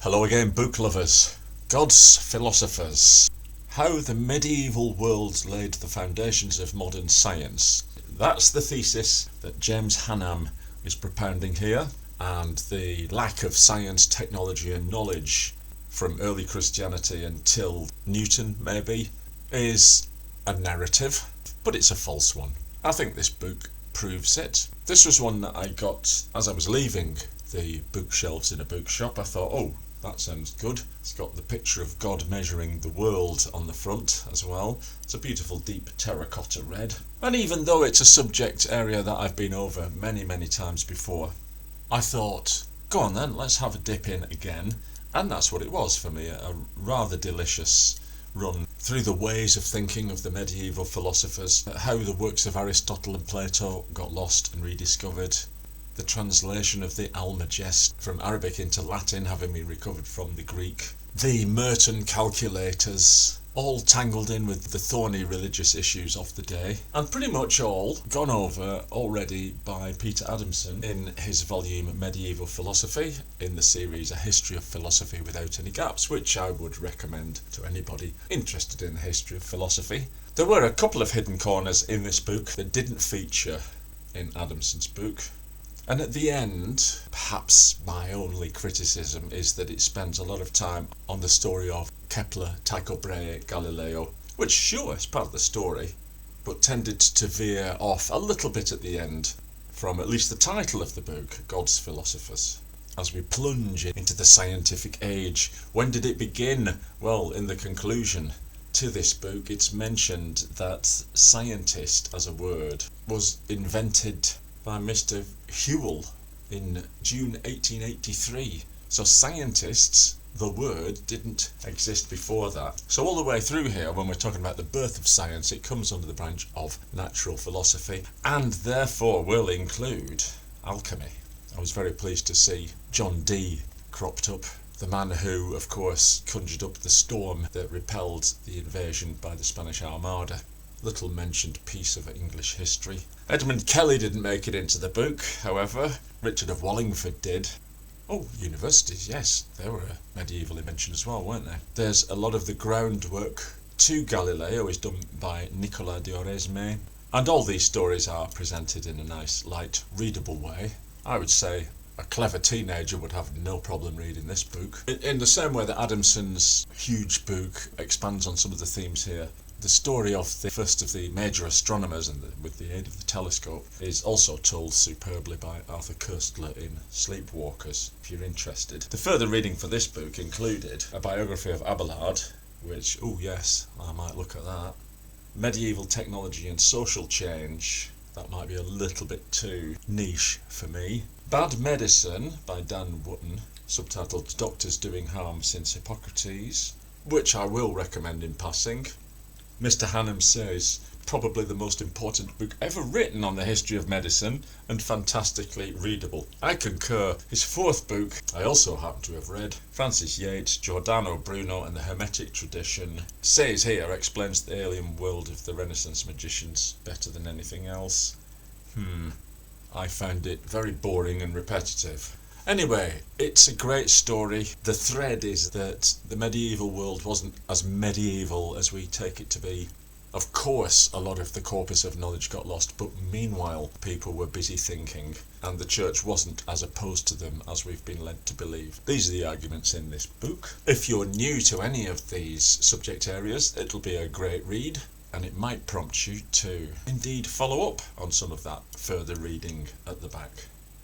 Hello again, book lovers. God's Philosophers. How the medieval world laid the foundations of modern science. That's the thesis that James Hannam is propounding here, and the lack of science, technology and knowledge from early Christianity until Newton, maybe, is a narrative, but it's a false one. I think this book proves it. This was one that I got as I was leaving the bookshelves in a bookshop. I thought, oh, that sounds good. It's got the picture of God measuring the world on the front as well. It's a beautiful deep terracotta red. And even though it's a subject area that I've been over many times before, I thought, go on then, let's have a dip in again. And that's what it was for me, a rather delicious run through the ways of thinking of the medieval philosophers, how the works of Aristotle and Plato got lost and rediscovered, the translation of the Almagest from Arabic into Latin having been recovered from the Greek, the Merton calculators, all tangled in with the thorny religious issues of the day, and pretty much all gone over already by Peter Adamson in his volume Medieval Philosophy in the series A History of Philosophy Without Any Gaps, which I would recommend to anybody interested in the history of philosophy. There were a couple of hidden corners in this book that didn't feature in Adamson's book. And at the end, perhaps my only criticism is that it spends a lot of time on the story of Kepler, Tycho Brahe, Galileo, which sure is part of the story, but tended to veer off a little bit at the end from at least the title of the book, God's Philosophers. As we plunge into the scientific age, when did it begin? Well, in the conclusion to this book, it's mentioned that scientist as a word was invented by Mr. Whewell in June 1883. So scientists, the word, didn't exist before that. So all the way through here, when we're talking about the birth of science, it comes under the branch of natural philosophy, and therefore will include alchemy. I was very pleased to see John Dee cropped up, the man who, of course, conjured up the storm that repelled the invasion by the Spanish Armada. Little mentioned piece of English history. Edmund Kelly didn't make it into the book, however. Richard of Wallingford did. Oh, universities, yes, they were a medieval invention as well, weren't they? There's a lot of the groundwork to Galileo is done by Nicolas de Oresme, and all these stories are presented in a nice, light, readable way. I would say a clever teenager would have no problem reading this book. In the same way that Adamson's huge book expands on some of the themes here, the story of the first of the major astronomers and with the aid of the telescope is also told superbly by Arthur Koestler in Sleepwalkers, if you're interested. The further reading for this book included a biography of Abelard, which, oh yes, I might look at that. Medieval technology and social change, that might be a little bit too niche for me. Bad Medicine by Dan Wootton, subtitled Doctors Doing Harm Since Hippocrates, which I will recommend in passing. Mr. Hannam says, probably the most important book ever written on the history of medicine, and fantastically readable. I concur. His fourth book, I also happen to have read, Francis Yates, Giordano Bruno and the Hermetic Tradition, says here, explains the alien world of the Renaissance magicians better than anything else. I found it very boring and repetitive. Anyway, it's a great story. The thread is that the medieval world wasn't as medieval as we take it to be. Of course, a lot of the corpus of knowledge got lost, but meanwhile, people were busy thinking, and the church wasn't as opposed to them as we've been led to believe. These are the arguments in this book. If you're new to any of these subject areas, it'll be a great read, and it might prompt you to indeed follow up on some of that further reading at the back.